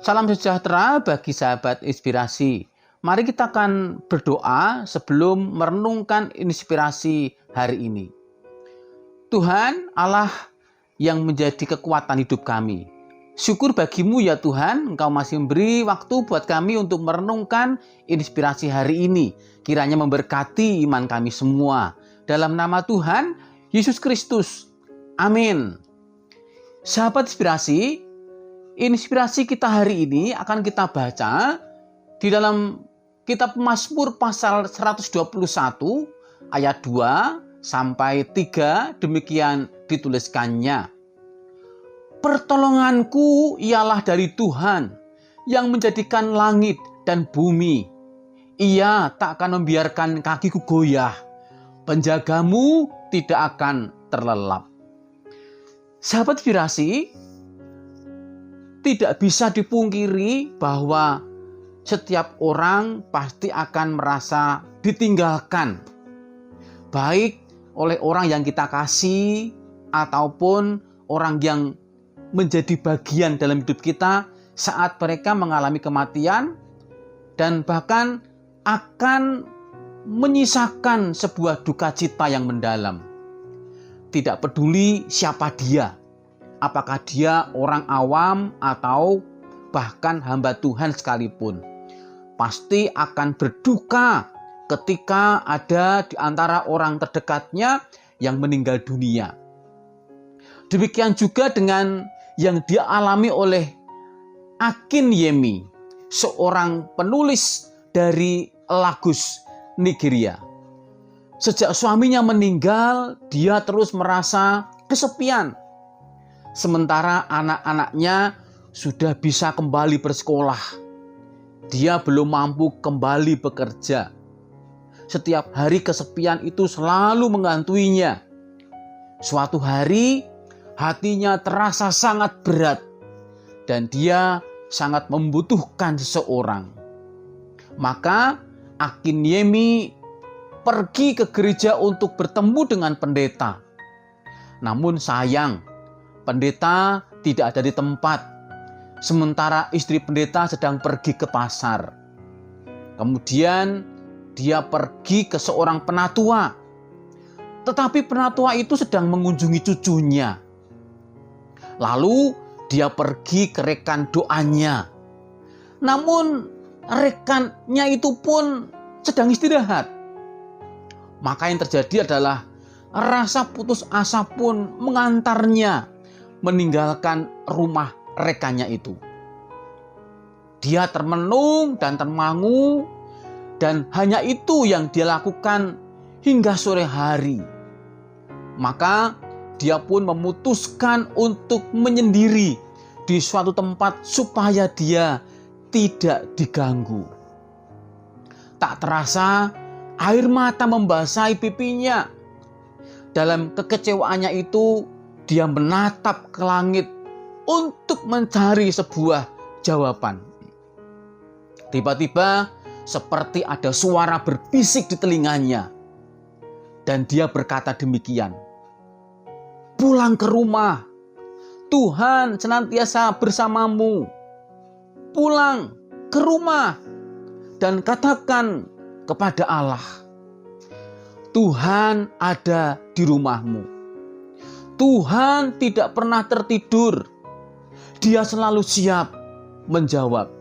Salam sejahtera bagi sahabat inspirasi. Mari kita akan berdoa sebelum merenungkan inspirasi hari ini. Tuhan Allah yang menjadi kekuatan hidup kami. Syukur bagimu ya Tuhan, Engkau masih memberi waktu buat kami untuk merenungkan inspirasi hari ini. Kiranya memberkati iman kami semua. Dalam nama Tuhan Yesus Kristus. Amin. Sahabat inspirasi kita hari ini akan kita baca di dalam kitab Mazmur pasal 121 ayat 2 sampai 3, demikian dituliskannya. Pertolonganku ialah dari Tuhan yang menjadikan langit dan bumi. Ia tak akan membiarkan kakiku goyah. Penjagamu tidak akan terlelap. Sahabat inspirasi, tidak bisa dipungkiri bahwa setiap orang pasti akan merasa ditinggalkan. Baik oleh orang yang kita kasih ataupun orang yang menjadi bagian dalam hidup kita saat mereka mengalami kematian dan bahkan akan menyisakan sebuah duka cita yang mendalam. Tidak peduli siapa dia. Apakah dia orang awam atau bahkan hamba Tuhan sekalipun. Pasti akan berduka ketika ada di antara orang terdekatnya yang meninggal dunia. Demikian juga dengan yang dia alami oleh Akinyemi, seorang penulis dari Lagos, Nigeria. Sejak suaminya meninggal, dia terus merasa kesepian. Sementara anak-anaknya sudah bisa kembali bersekolah. Dia belum mampu kembali bekerja. Setiap hari kesepian itu selalu menghantuinya. Suatu hari hatinya terasa sangat berat dan dia sangat membutuhkan seseorang. Maka Akinyemi pergi ke gereja untuk bertemu dengan pendeta. Namun sayang, pendeta tidak ada di tempat, sementara istri pendeta sedang pergi ke pasar. Kemudian dia pergi ke seorang penatua, tetapi penatua itu sedang mengunjungi cucunya. Lalu dia pergi ke rekan doanya, namun rekannya itu pun sedang istirahat. Maka yang terjadi adalah rasa putus asa pun mengantarnya meninggalkan rumah rekannya itu. Dia termenung dan termangu, dan hanya itu yang dia lakukan hingga sore hari. Maka dia pun memutuskan untuk menyendiri di suatu tempat supaya dia tidak diganggu. Tak terasa air mata membasahi pipinya. Dalam kekecewaannya itu, dia menatap ke langit untuk mencari sebuah jawaban. Tiba-tiba seperti ada suara berbisik di telinganya. Dan dia berkata demikian, "Pulang ke rumah. Tuhan senantiasa bersamamu. Pulang ke rumah dan katakan kepada Allah, Tuhan ada di rumahmu. Tuhan tidak pernah tertidur. Dia selalu siap menjawab."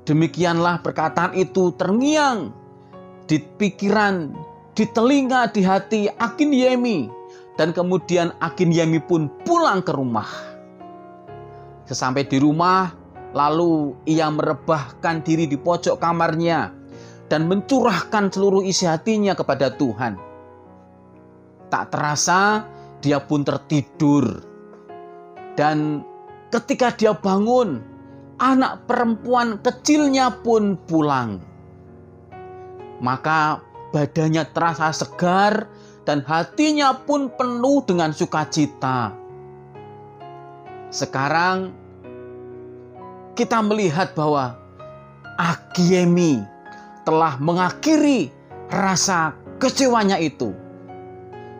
Demikianlah perkataan itu terngiang di pikiran, di telinga, di hati Akinyemi. Dan kemudian Akinyemi pun pulang ke rumah. Sesampai di rumah, lalu ia merebahkan diri di pojok kamarnya dan mencurahkan seluruh isi hatinya kepada Tuhan. Tak terasa dia pun tertidur. Dan ketika dia bangun, anak perempuan kecilnya pun pulang. Maka badannya terasa segar dan hatinya pun penuh dengan sukacita. Sekarang kita melihat bahwa Akinyemi telah mengakhiri rasa kecewanya itu.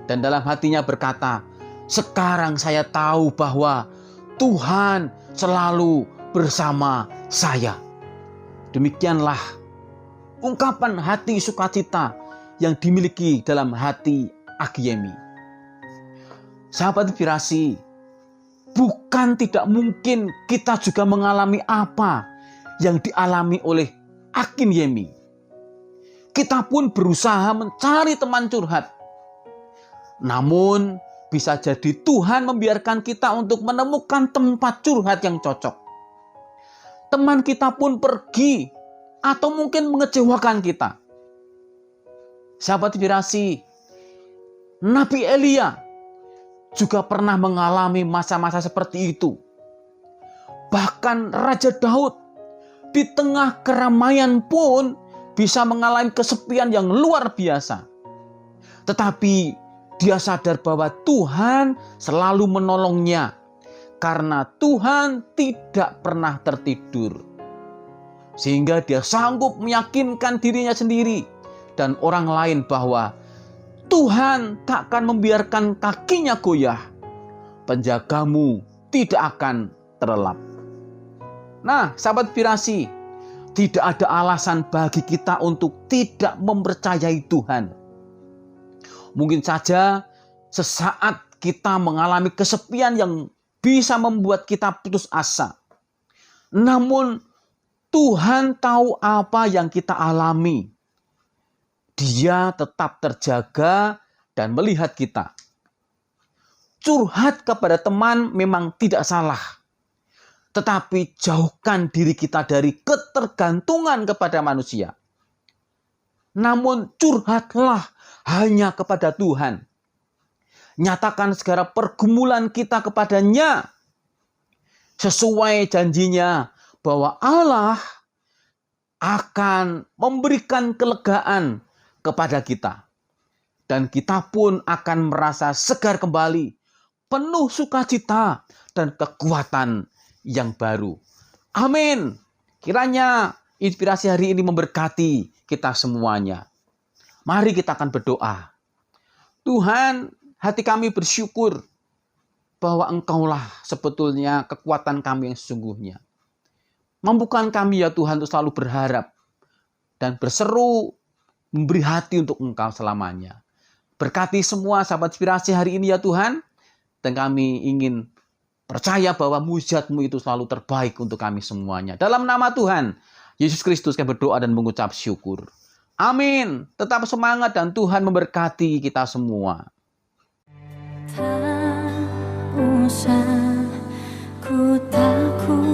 Dan dalam hatinya berkata, "Sekarang saya tahu bahwa Tuhan selalu bersama saya. Demikianlah ungkapan hati sukacita yang dimiliki dalam hati Akyemi. Sahabat inspirasi, bukan tidak mungkin kita juga mengalami apa yang dialami oleh Akyemi. Kita pun berusaha mencari teman curhat. Namun bisa jadi Tuhan membiarkan kita untuk menemukan tempat curhat yang cocok. Teman kita pun pergi atau mungkin mengecewakan kita. Sahabat inspirasi, Nabi Elia juga pernah mengalami masa-masa seperti itu. Bahkan Raja Daud di tengah keramaian pun bisa mengalami kesepian yang luar biasa. Tetapi dia sadar bahwa Tuhan selalu menolongnya karena Tuhan tidak pernah tertidur. Sehingga dia sanggup meyakinkan dirinya sendiri dan orang lain bahwa Tuhan tak akan membiarkan kakinya goyah. Penjagamu tidak akan terlelap. Nah, sahabat inspirasi, tidak ada alasan bagi kita untuk tidak mempercayai Tuhan. Mungkin saja sesaat kita mengalami kesepian yang bisa membuat kita putus asa. Namun Tuhan tahu apa yang kita alami. Dia tetap terjaga dan melihat kita. Curhat kepada teman memang tidak salah. Tetapi jauhkan diri kita dari ketergantungan kepada manusia. Namun curhatlah hanya kepada Tuhan. Nyatakan segala pergumulan kita kepadanya. Sesuai janjinya bahwa Allah akan memberikan kelegaan kepada kita. Dan kita pun akan merasa segar kembali, penuh sukacita dan kekuatan yang baru. Amin. Kiranya inspirasi hari ini memberkati kita semuanya. Mari kita akan berdoa. Tuhan, hati kami bersyukur bahwa Engkaulah sebetulnya kekuatan kami yang sesungguhnya. Mampukan kami ya Tuhan untuk selalu berharap dan berseru memberi hati untuk Engkau selamanya. Berkati semua sahabat inspirasi hari ini ya Tuhan. Dan kami ingin percaya bahwa mujizat-Mu itu selalu terbaik untuk kami semuanya. Dalam nama Tuhan Yesus Kristus kami berdoa dan mengucap syukur. Amin. Tetap semangat dan Tuhan memberkati kita semua. Tak usah ku takut.